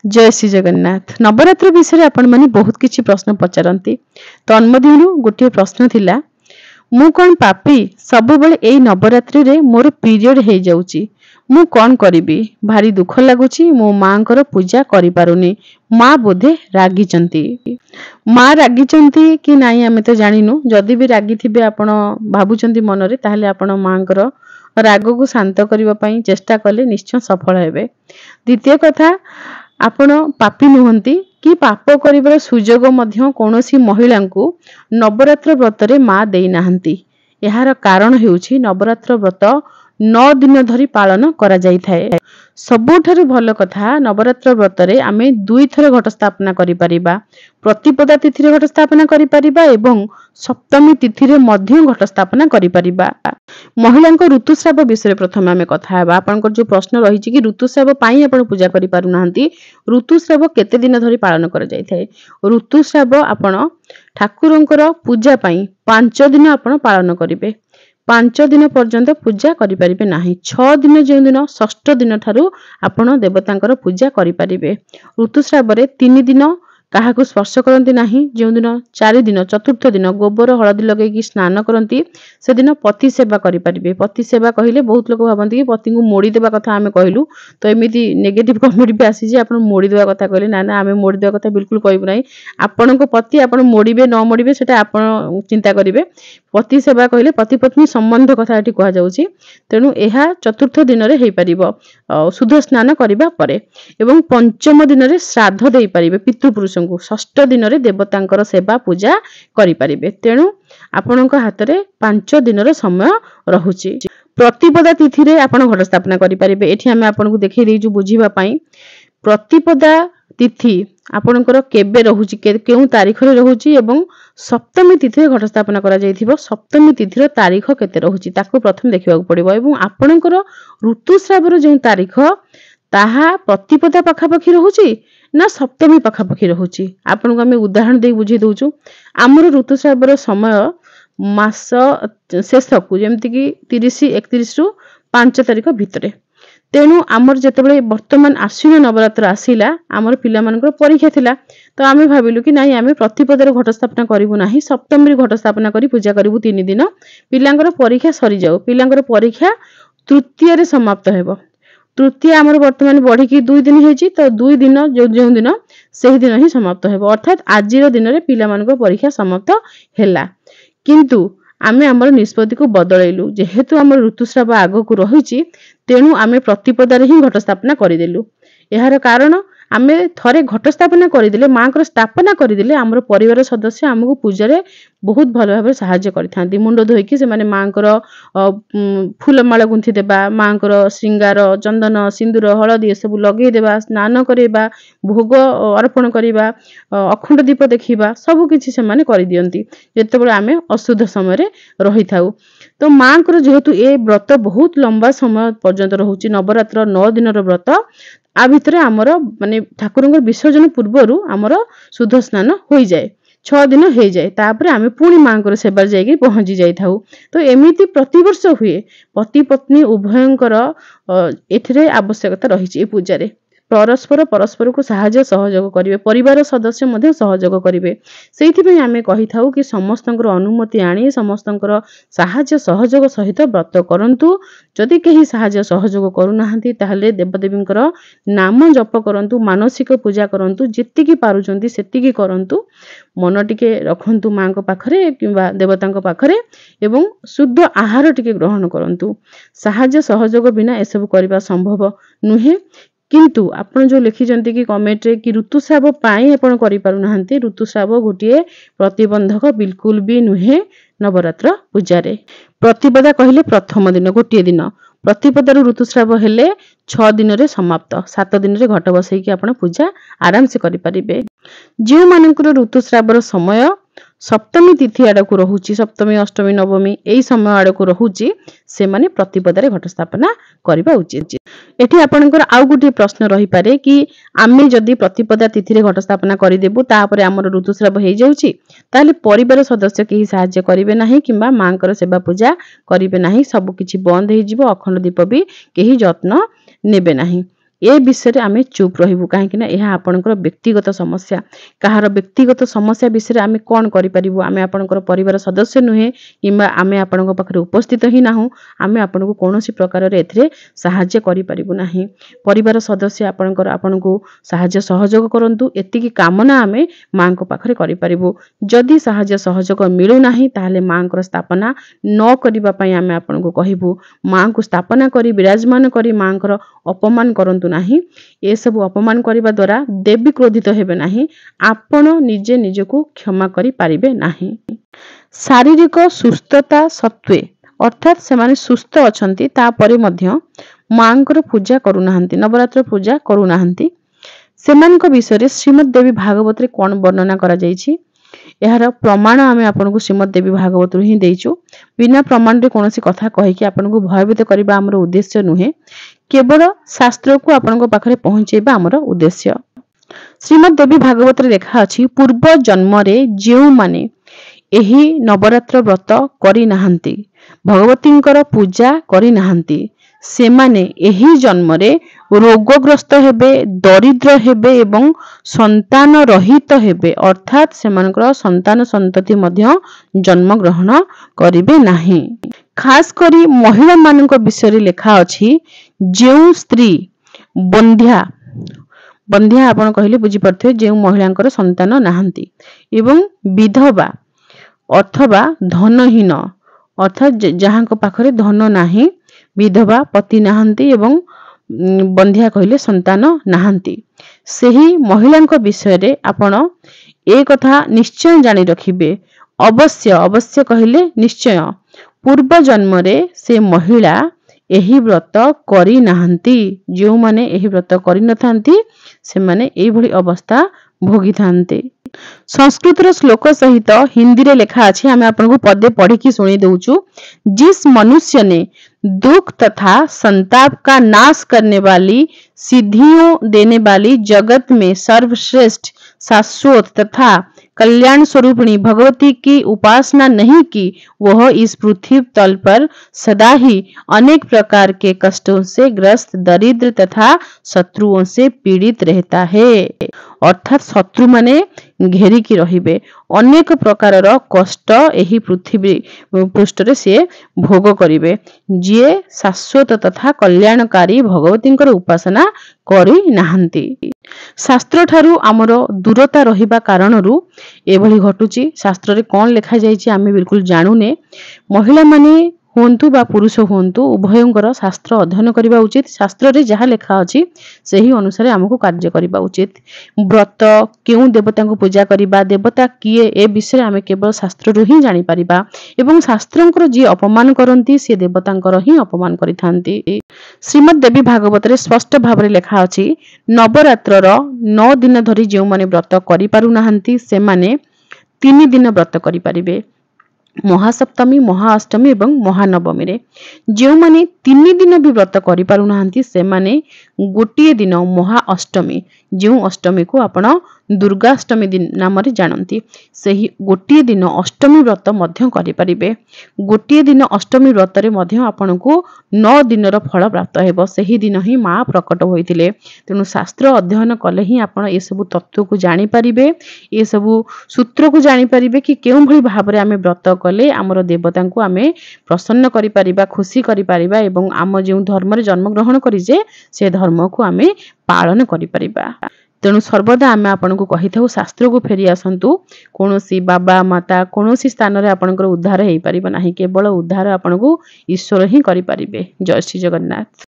जय श्री जगन्नाथ। नवरात्र विषय आपण माने बहुत किछि प्रश्न पचारंती। तन्मध्यरु गोटे प्रश्न थिला, मु कोन पापी सब बेले एई नवरात्रि रे मोर पीरियड हे जाउची, मु कोन करिबी? भारी दुख लागुची, मो मांकर पूजा करि पारुनी। माँ बोधे रागी चंती। माँ रागी चंती कि नाही हमें तो जानिनु। जदि भी रागी थिबे आपण भाबुचंती मनरे, ताहले आपण मांकर राग को शांत करबा पई चेष्टा कले निश्चय सफल हेबे। द्वितीय कथा, आपण पापी नुहंती कि पाप करिबार सुजोग मध्य कोनोसी महिला को नवरात्र व्रत रे माँ देई नाहंती। एहार कारण हेउछि नवरात्र व्रत 9 दिन धरी पालन करा जाई थाए। सबुठारु भल कथा, नवरात्र व्रत रे आमे 2 थर घट स्थापना करि परिबा। प्रतिपदा तिथि रे घट स्थापना करि परिबा एवं सप्तमी तिथि रे मध्य घट स्थापना करि परिबा। महिलांक ऋतुस्राव विषय प्रथम आमे कथा हेबा। आपनकर जो प्रश्न रहिछि कि ऋतुस्राव पाई आपण पूजा करि पारु नाहंती, ऋतुस्राव केते दिन धरि पालन करा जाई थाए? ऋतुस्राव आपण ठाकुरंकर पूजा पाई 5 दिन आपण पालन करिवे। 5 दिन पर्यंत पूजा करि परिबे नाही। 6 दिन जे दिन षष्ठ दिन ठारू आपण देवतांकर पूजा करि परिबे। ऋतुस्राव रे 3 दिन काहाकु स्पर्श करंती नाही। जे दिन 4 दिन चतुर्थ दिन गोबर हळदी लगै कि स्नान करंती, से दिन पति सेवा करि परिबे। पति सेवा कहिले बहुत लोक भाबंती कि पति को मोड़ी देबा कथा आमे कहिलु, तो एमिति नेगेटिव कमेंट भी आसी जे आपण मोड़ी देबा कथा कहले। ना ना, आमे मोड़ी देबा कथा बिल्कुल कहबु नाही। आपण को पति आपण मोड़ीबे न मोड़ीबे सेटा आपण चिंता करिवे। पति सेवा कहिले पति पत्नी संबंध कथा एठी कहा जाउछि। तेनु एहा चतुर्थ दिन रे हेइ परिबो शुद्ध स्नान करिबा परे। एवं पंचम दिन रे श्राद्ध देई परिबे पितृपुरुष को। षष्ठ दिन रे देवतांकर सेवा पूजा करि परिबे। तेनु आपणक हाथ रे 5 दिन रो समय रहुछि। प्रतिपदा तिथि रे आपण घट स्थापना करि परिबे। एठी हमें आपन को देखै देइजु बुझिबा पई। प्रतिपदा तिथि आपणकर केबे रहुछि, केउ तारीख रे रहुछि एवं सप्तमी तिथि रे घट स्थापना करा जाइथिबो। सप्तमी तिथि रो तारीख केते रहुछि ताको प्रथम देखिबाक पड़िबो। एवं आपणकर ऋतुस्राव रो जे तारीख ताहा प्रतिपदा पाखापाखी रहुछि ना सप्तमी पाखापाखी रहुछि। आपन को हमें उदाहरण दे बुझी दउछु। हमर ऋतुस्राव रो समय मास शेष को जेमति कि 30 31 रु 5 तारीख भितरे। तेणु आमर जेतेबेले वर्तमान आश्विन नवरात्र आसिला, आमर पिला मानकर परीक्षा थिला, तो आमे भाबिलु कि नाही आमे प्रतिपदार घट स्थापना करिवु नाही, सप्तमी घट स्थापना करी पूजा करिवु 3 दिन। पिलांकर परीक्षा सरी जाऊ। पिलांकर परीक्षा तृतीय रे समाप्त हेबो। तृतीय आमर वर्तमान बढ़ी कि 2 दिन हेछि, तो 2 दिन जो दिन सेही दिन ही समाप्त हेबो। अर्थात आजिर दिन रे पिला मानकर परीक्षा समाप्त हेला। किंतु आमे हमर निष्पत्ति को बदलैलु। जेहेतु हमर ऋतुस्राव आगो को रहिछि, तेणु आमे प्रतिपदारे ही घट स्थापना करिदेलु। एहार कारण आमे थरे घट स्थापना करिदेले, मांकर स्थापना करिदेले, हमर परिवार सदस्य हमकु पूजा रे बहुत भल भाबे सहाय्य करिथांती। मुंड धोइकी से माने मांकर फूलमाला गुंथि देबा, मांकर श्रृंगार चंदन सिंदूर हळदी सब लगेइ देबा, स्नान करेबा, भोग अर्पण करिबा, अखंड दीप देखिबा, सब किछि से माने करि दियंती जेतेबेले आमे अशुद्ध समय रे रहि थाउ। तो मांकर जेहेतु ए व्रत बहुत लंबा समय पर्यंत रहुछि, नवरात्र 9 दिन रो व्रत, आ भितरे हमर माने ठाकुरंगर विसर्जन पूर्वरु हमर शुद्ध स्नान होई जाए। 6 दिन हो जाए, तापर आमे पुणी मांकर सेबार जाइके पहुंची जाई थाउ। तो एमिति प्रतिवर्ष हुए। पति पत्नी उभयंकर एथिरे आवश्यकता रहिछि। ए पूजा रे परस्पर परस्पर को सहाय्य सहयोग करिवे, परिवार सदस्य मध्ये सहयोग करिवे। सेहिथि पई आमे कहि थाउ कि समस्तंकर अनुमति आनी समस्तंकर सहाय्य सहयोग सहित व्रत करंतु। जदि केही सहाय्य सहयोग करू नाहंती, ताहले देवदेवींकर नाम जप करंतु, मानसिक पूजा करंतु, जेतिकी पारुचंती सेतिकी करंतु। मन टिके रखंतु मांको पाखरे किंबा देवतांको पाखरे, एवं शुद्ध आहार टिके ग्रहण करंतु। सहाय्य सहयोग बिना एसबु करिबा संभव नुहे। किंतु आपण जो लिखिजंती कि कमेंट रे कि ऋतुस्राव पाई आपण करि पारु नाहंती, ऋतुस्राव गोटिए प्रतिबंधक बिल्कुल भी नुहे नवरात्र पूजा रे। प्रतिपदा कहिले प्रथम दिन गोटिए दिन, प्रतिपदार ऋतुस्राव हेले 6 दिन रे समाप्त। 7 दिन रे घट बसई कि आपण पूजा आराम से करि परिबे। जे मानकर ऋतुस्रावर समय सप्तमी तिथि आड़कू रहुछि, सप्तमी अष्टमी नवमी एई समय आड़कू रहुछि, से माने प्रतिपदारे घट स्थापना करबा उचित। एठी आपनकर आउ गुटी प्रश्न रही पारे कि आमे जदि प्रतिपदा तिथि रे घट स्थापना करि देबु, तापरे हमर ऋतुस्राव हेइ जाउछि, ताले परिवार सदस्य केही सहाय्य करिवे नाही किंबा मांकर सेवा पूजा करिवे नाही, सब किछि बंद हेइ जिवो, अखंड दीप भी केही जत्न नेबे नाही। ए विषय आमे चुप रहबु काहेकि ना यह आपनकर व्यक्तिगत समस्या कहार व्यक्तिगत समस्या विषय आमे कोन करि परिबु आमे आपनकर परिवार सदस्य नुहे किंबा आमे आपनकर पाखरे उपस्थित ही नाहु आमे आपनको कोनोसी प्रकार रे एथरे सहाय्य करि परिबु नाही परिवार सदस्य आपनकर आपनको सहाय्य सहयोग करंतु एतिकी कामना आमे मांको पाखरे करि परिबु जदि सहाय्य सहयोग मिलु नाही ताहाले मांकर स्थापना न करिबा पई आमे आपनको कहिबु मांको स्थापना करी विराजमान करी मांकर अपमान करंतु नाही ए सब अपमान करिबा द्वारा देवी क्रोधित हेबे नाही आपण निजे निजको क्षमा करि पारिबे नाही शारीरिक सुस्थता सत्वे अर्थात से माने सुस्थ अछंती तापरे मध्य मांकर पूजा करू नाहंती नवरात्र पूजा करू नाहंती सेमानक विषय श्रीमद् देवी भागवत रे कोन वर्णना करा जायछि एहार प्रमाण आमे आपनको श्रीमद् देवी भागवत रु ही देइछु बिना प्रमाण रे कोनोसी कथा कहि कि आपनको भयभीत करबा हमर उद्देश्य नुहे केवल शास्त्र को आपनको पाखरे पहुंचेबा हमर उद्देश्य श्रीमद् देवी भागवत रे लिखा अछि पूर्व जन्म रे जेउ माने एही नवरात्र व्रत करि नाहंती भगवतींकर पूजा करि नाहंती से माने एही जन्म रे रोगग्रस्त हेबे दरिद्र हेबे एवं संतान रहित हेबे अर्थात से मानकर संतान संतति मध्य जन्म ग्रहण करिवे नाही खास करी महिला मानक विषय रे लिखा अछि जेउ स्त्री बंध्या बंध्या आपण कहले बुझी परथे जेउ महिलांकर संतान नाहंती एवं विधवा अथवा धनहीन अर्थात जहांक पाखरे धन नाही विधवा पति नाहंती एवं बंध्या कहले संतान नाहंती सेही महिलांक विषय रे आपण ए कथा निश्चय जानि रखिबे अवश्य अवश्य कहले निश्चय पूर्व जन्म रे से महिला एही व्रत करि नाहंती जो माने एही व्रत करि नथांती से माने एही भली अवस्था भोगी थांते संस्कृत रो श्लोक सहित हिंदी रे लिखा अछि हमें आपनको पदे पढ़ी की सुनी दउछु जिस मनुष्य ने दुख तथा संताप का नाश करने वाली सिद्धियों देने वाली जगत में सर्वश्रेष्ठ शाश्वत तथा कल्याण स्वरूपिणी भगवती की उपासना नहीं की वह इस पृथ्वी तल पर सदा ही अनेक प्रकार के कष्टों से ग्रस्त दरिद्र तथा शत्रुओं से पीड़ित रहता है अर्थात शत्रु माने घेरी की रहिबे अनेक प्रकारर कष्ट एही पृथ्वी पृष्ठ रे से भोग करिवे जे शाश्वत तथा कल्याणकारी भगवतींकर उपासना करि नाहंती शास्त्र ठारू आमर दूरता रहिबा कारणरू एभली घटुची शास्त्र रे कोन लिखा जायछि आमे बिल्कुल जानुने महिला माने होंतु बा पुरुष होंतु उभयंकर शास्त्र अध्ययन करिबा उचित शास्त्र रे जहा लिखा अछि सेही अनुसार हमको कार्य करिबा उचित व्रत केउ देवता को पूजा करिबा देवता किए ए विषय आमे केवल शास्त्र रु ही जानि परिबा एवं शास्त्रंकर जे अपमान करंती से देवतांकर ही अपमान करिथांती श्रीमद् देवी भागवत रे स्पष्ट भाव रे लिखा अछि नवरात्र रो 9 दिन धरि जे माने व्रत करि पारु नाहंती से माने 3 दिन व्रत करि परिबे महासप्तमी महाअष्टमी एवं महानवमी रे जे माने 3 दिन भी व्रत करि पारु नाहंती से माने गोटिए दिन महाअष्टमी जो अष्टमी को आपण दुर्गाष्टमी दिन नाम रे जानंती सेही गोटिए दिन अष्टमी व्रत मध्य करि परिबे गोटिए दिन अष्टमी व्रत रे मध्य आपण को 9 दिन रो फल प्राप्त हेबो सेही दिन ही मां प्रकट होइतिले तेनु शास्त्र अध्ययन कले ही आपण ए सब तत्व को जानि परिबे ए सब सूत्र को जानि परिबे कि केउ भली भाव रे आमे व्रत कले हमर देवता को आमे प्रसन्न करि परिबा खुशी करि परिबा एवं आम जे धर्म रे जन्म ग्रहण करि जे से धर्म को आमे पालन करि परिबा तेणु सर्वदा आमे आपनको कहिथाउ शास्त्र को फेरी आसंतु कोनोसी बाबा माता कोनोसी स्थान रे आपनकर उद्धार हेई परिबा नाही केवल उद्धार आपनको ईश्वर ही करि परिबे जय श्री जगन्नाथ।